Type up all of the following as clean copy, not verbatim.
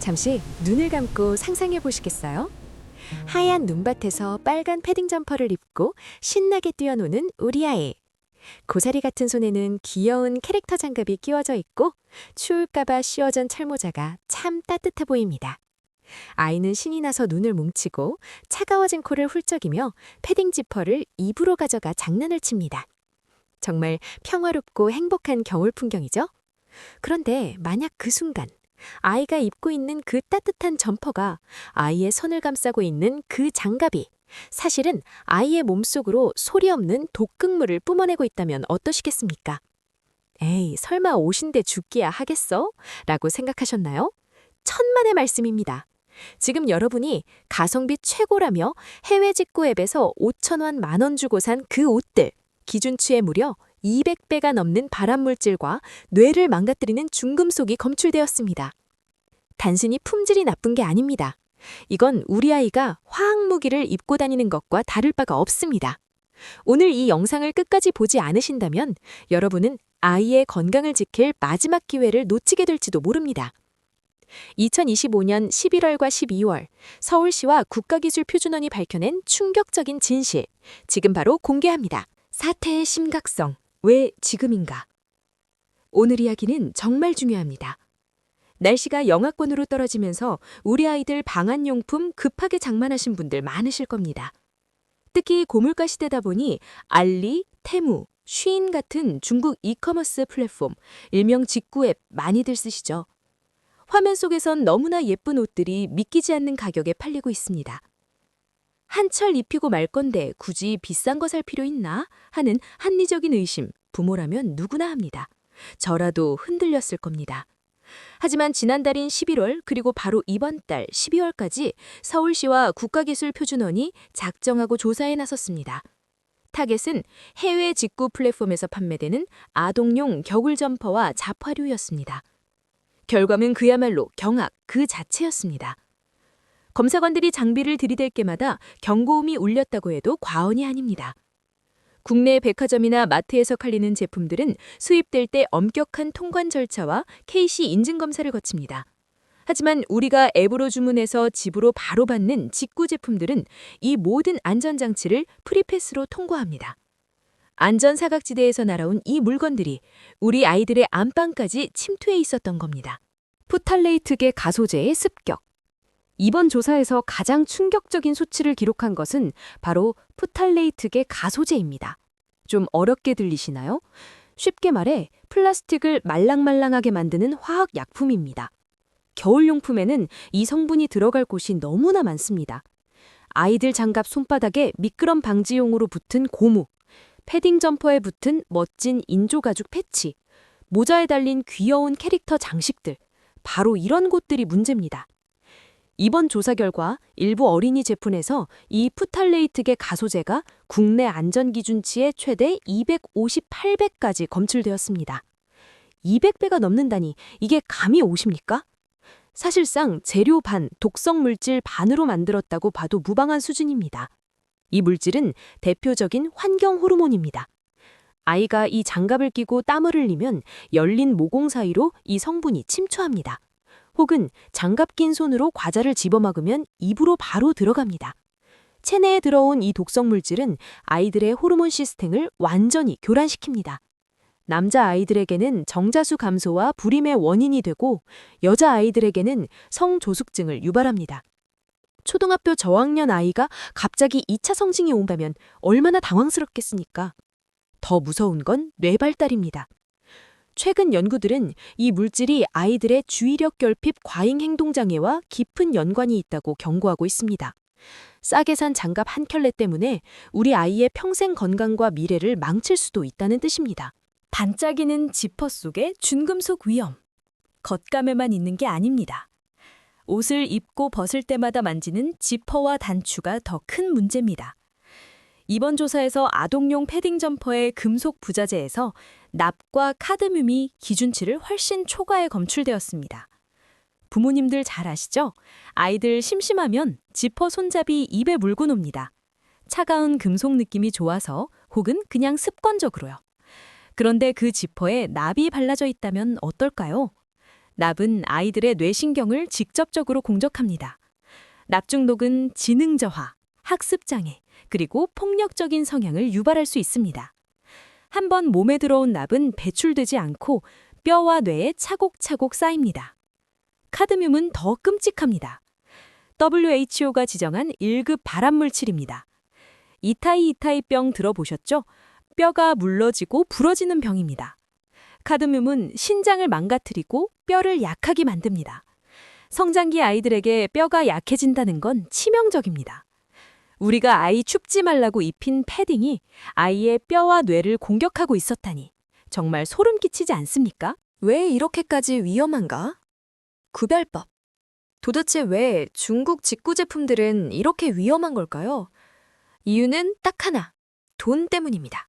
잠시 눈을 감고 상상해 보시겠어요? 하얀 눈밭에서 빨간 패딩 점퍼를 입고 신나게 뛰어노는 우리 아이. 고사리 같은 손에는 귀여운 캐릭터 장갑이 끼워져 있고 추울까봐 씌워진 철모자가 참 따뜻해 보입니다. 아이는 신이 나서 눈을 뭉치고 차가워진 코를 훌쩍이며 패딩 지퍼를 입으로 가져가 장난을 칩니다. 정말 평화롭고 행복한 겨울 풍경이죠? 그런데 만약 그 순간 아이가 입고 있는 그 따뜻한 점퍼가 아이의 손을 감싸고 있는 그 장갑이 사실은 아이의 몸속으로 소리 없는 독극물을 뿜어내고 있다면 어떠시겠습니까? 에이, 설마 옷인데 죽기야 하겠어? 라고 생각하셨나요? 천만의 말씀입니다. 지금 여러분이 가성비 최고라며 해외 직구 앱에서 5,000원, 10,000원 주고 산 그 옷들, 기준치의 무려 200배가 넘는 발암물질과 뇌를 망가뜨리는 중금속이 검출되었습니다. 단순히 품질이 나쁜 게 아닙니다. 이건 우리 아이가 화학무기를 입고 다니는 것과 다를 바가 없습니다. 오늘 이 영상을 끝까지 보지 않으신다면 여러분은 아이의 건강을 지킬 마지막 기회를 놓치게 될지도 모릅니다. 2025년 11월과 12월 서울시와 국가기술표준원이 밝혀낸 충격적인 진실, 지금 바로 공개합니다. 사태의 심각성, 왜 지금인가? 오늘 이야기는 정말 중요합니다. 날씨가 영하권으로 떨어지면서 우리 아이들 방한용품 급하게 장만하신 분들 많으실 겁니다. 특히 고물가 시대다 보니 알리, 테무, 쉬인 같은 중국 이커머스 플랫폼, 일명 직구 앱 많이들 쓰시죠. 화면 속에선 너무나 예쁜 옷들이 믿기지 않는 가격에 팔리고 있습니다. 한철 입히고 말 건데 굳이 비싼 거 살 필요 있나? 하는 합리적인 의심, 부모라면 누구나 합니다. 저라도 흔들렸을 겁니다. 하지만 지난달인 11월 그리고 바로 이번 달 12월까지 서울시와 국가기술표준원이 작정하고 조사에 나섰습니다. 타겟은 해외 직구 플랫폼에서 판매되는 아동용 겨울 점퍼와 잡화류였습니다. 결과는 그야말로 경악 그 자체였습니다. 검사관들이 장비를 들이댈 때마다 경고음이 울렸다고 해도 과언이 아닙니다. 국내 백화점이나 마트에서 팔리는 제품들은 수입될 때 엄격한 통관 절차와 KC 인증 검사를 거칩니다. 하지만 우리가 앱으로 주문해서 집으로 바로 받는 직구 제품들은 이 모든 안전장치를 프리패스로 통과합니다. 안전사각지대에서 날아온 이 물건들이 우리 아이들의 안방까지 침투해 있었던 겁니다. 푸탈레이트계 가소제의 습격. 이번 조사에서 가장 충격적인 수치를 기록한 것은 바로 푸탈레이트계 가소제입니다. 좀 어렵게 들리시나요? 쉽게 말해 플라스틱을 말랑말랑하게 만드는 화학약품입니다. 겨울용품에는 이 성분이 들어갈 곳이 너무나 많습니다. 아이들 장갑 손바닥에 미끄럼 방지용으로 붙은 고무, 패딩 점퍼에 붙은 멋진 인조가죽 패치, 모자에 달린 귀여운 캐릭터 장식들, 바로 이런 곳들이 문제입니다. 이번 조사 결과 일부 어린이 제품에서 이 푸탈레이트계 가소제가 국내 안전기준치의 최대 258배까지 검출되었습니다. 200배가 넘는다니 이게 감이 오십니까? 사실상 재료 반, 독성 물질 반으로 만들었다고 봐도 무방한 수준입니다. 이 물질은 대표적인 환경 호르몬입니다. 아이가 이 장갑을 끼고 땀을 흘리면 열린 모공 사이로 이 성분이 침투합니다. 혹은 장갑 낀 손으로 과자를 집어먹으면 입으로 바로 들어갑니다. 체내에 들어온 이 독성 물질은 아이들의 호르몬 시스템을 완전히 교란시킵니다. 남자 아이들에게는 정자수 감소와 불임의 원인이 되고 여자 아이들에게는 성조숙증을 유발합니다. 초등학교 저학년 아이가 갑자기 2차 성징이 온다면 얼마나 당황스럽겠습니까? 더 무서운 건 뇌발달입니다. 최근 연구들은 이 물질이 아이들의 주의력 결핍 과잉 행동장애와 깊은 연관이 있다고 경고하고 있습니다. 싸게 산 장갑 한 켤레 때문에 우리 아이의 평생 건강과 미래를 망칠 수도 있다는 뜻입니다. 반짝이는 지퍼 속의 중금속 위험. 겉감에만 있는 게 아닙니다. 옷을 입고 벗을 때마다 만지는 지퍼와 단추가 더 큰 문제입니다. 이번 조사에서 아동용 패딩 점퍼의 금속 부자재에서 납과 카드뮴이 기준치를 훨씬 초과해 검출되었습니다. 부모님들 잘 아시죠? 아이들 심심하면 지퍼 손잡이 입에 물고 놉니다. 차가운 금속 느낌이 좋아서 혹은 그냥 습관적으로요. 그런데 그 지퍼에 납이 발라져 있다면 어떨까요? 납은 아이들의 뇌신경을 직접적으로 공격합니다. 납 중독은 지능 저하, 학습 장애, 그리고 폭력적인 성향을 유발할 수 있습니다. 한번 몸에 들어온 납은 배출되지 않고 뼈와 뇌에 차곡차곡 쌓입니다. 카드뮴은 더 끔찍합니다. WHO가 지정한 1급 발암물질입니다. 이타이이타이병 들어보셨죠? 뼈가 물러지고 부러지는 병입니다. 카드뮴은 신장을 망가뜨리고 뼈를 약하게 만듭니다. 성장기 아이들에게 뼈가 약해진다는 건 치명적입니다. 우리가 아이 춥지 말라고 입힌 패딩이 아이의 뼈와 뇌를 공격하고 있었다니 정말 소름 끼치지 않습니까? 왜 이렇게까지 위험한가? 구별법. 도대체 왜 중국 직구 제품들은 이렇게 위험한 걸까요? 이유는 딱 하나. 돈 때문입니다.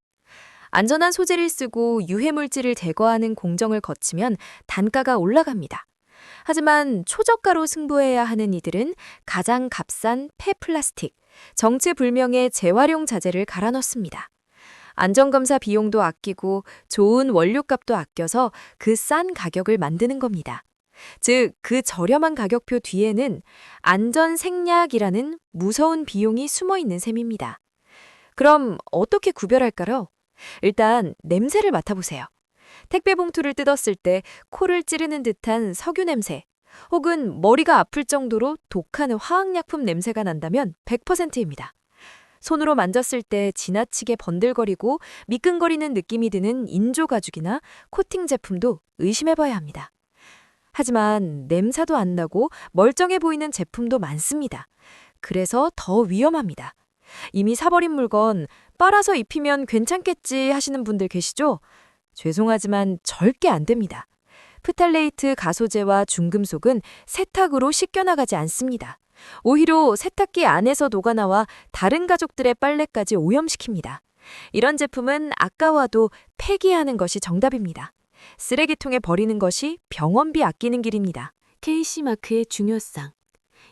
안전한 소재를 쓰고 유해물질을 제거하는 공정을 거치면 단가가 올라갑니다. 하지만 초저가로 승부해야 하는 이들은 가장 값싼 폐플라스틱, 정체불명의 재활용 자재를 갈아 넣습니다. 안전검사 비용도 아끼고 좋은 원료값도 아껴서 그 싼 가격을 만드는 겁니다. 즉, 그 저렴한 가격표 뒤에는 안전생략이라는 무서운 비용이 숨어 있는 셈입니다. 그럼 어떻게 구별할까요? 일단 냄새를 맡아보세요. 택배 봉투를 뜯었을 때 코를 찌르는 듯한 석유 냄새, 혹은 머리가 아플 정도로 독한 화학약품 냄새가 난다면 100%입니다. 손으로 만졌을 때 지나치게 번들거리고 미끈거리는 느낌이 드는 인조가죽이나 코팅 제품도 의심해봐야 합니다. 하지만 냄새도 안 나고 멀쩡해 보이는 제품도 많습니다. 그래서 더 위험합니다. 이미 사버린 물건 빨아서 입히면 괜찮겠지 하시는 분들 계시죠? 죄송하지만 절대 안 됩니다. 프탈레이트 가소제와 중금속은 세탁으로 씻겨나가지 않습니다. 오히려 세탁기 안에서 녹아나와 다른 가족들의 빨래까지 오염시킵니다. 이런 제품은 아까워도 폐기하는 것이 정답입니다. 쓰레기통에 버리는 것이 병원비 아끼는 길입니다. KC마크의 중요성.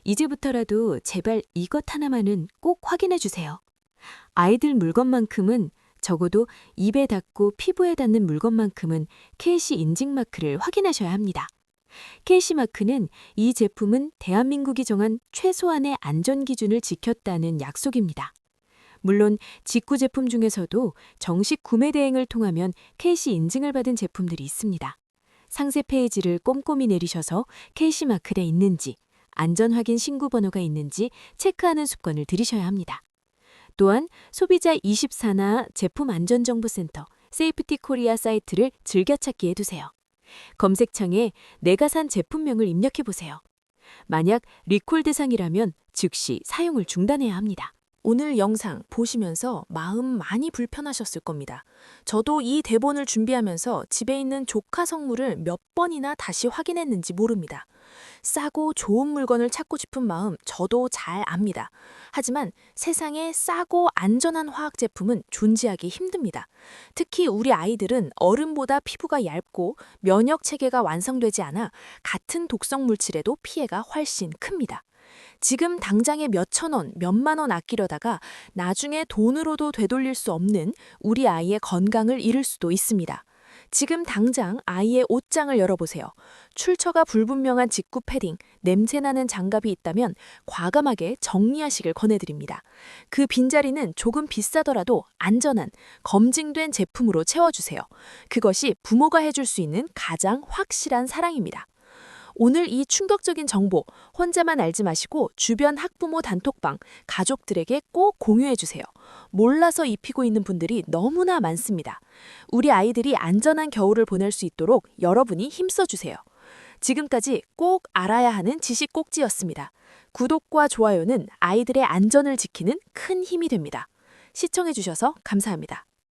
이제부터라도 제발 이것 하나만은 꼭 확인해 주세요. 아이들 물건만큼은 적어도 입에 닿고 피부에 닿는 물건만큼은 KC 인증 마크를 확인하셔야 합니다. KC 마크는 이 제품은 대한민국이 정한 최소한의 안전 기준을 지켰다는 약속입니다. 물론 직구 제품 중에서도 정식 구매 대행을 통하면 KC 인증을 받은 제품들이 있습니다. 상세 페이지를 꼼꼼히 내리셔서 KC 마크가 있는지, 안전 확인 신고 번호가 있는지 체크하는 습관을 들이셔야 합니다. 또한 소비자24나 제품안전정보센터, 세이프티 코리아 사이트를 즐겨찾기 해두세요. 검색창에 내가 산 제품명을 입력해보세요. 만약 리콜 대상이라면 즉시 사용을 중단해야 합니다. 오늘 영상 보시면서 마음 많이 불편하셨을 겁니다. 저도 이 대본을 준비하면서 집에 있는 조카 선물을 몇 번이나 다시 확인했는지 모릅니다. 싸고 좋은 물건을 찾고 싶은 마음 저도 잘 압니다. 하지만 세상에 싸고 안전한 화학 제품은 존재하기 힘듭니다. 특히 우리 아이들은 어른보다 피부가 얇고 면역 체계가 완성되지 않아 같은 독성 물질에도 피해가 훨씬 큽니다. 지금 당장에 몇천 원, 몇만 원 아끼려다가 나중에 돈으로도 되돌릴 수 없는 우리 아이의 건강을 잃을 수도 있습니다. 지금 당장 아이의 옷장을 열어보세요. 출처가 불분명한 직구 패딩, 냄새나는 장갑이 있다면 과감하게 정리하시길 권해드립니다. 그 빈자리는 조금 비싸더라도 안전한, 검증된 제품으로 채워주세요. 그것이 부모가 해줄 수 있는 가장 확실한 사랑입니다. 오늘 이 충격적인 정보 혼자만 알지 마시고 주변 학부모 단톡방, 가족들에게 꼭 공유해주세요. 몰라서 입히고 있는 분들이 너무나 많습니다. 우리 아이들이 안전한 겨울을 보낼 수 있도록 여러분이 힘써주세요. 지금까지 꼭 알아야 하는 지식 꼭지였습니다. 구독과 좋아요는 아이들의 안전을 지키는 큰 힘이 됩니다. 시청해주셔서 감사합니다.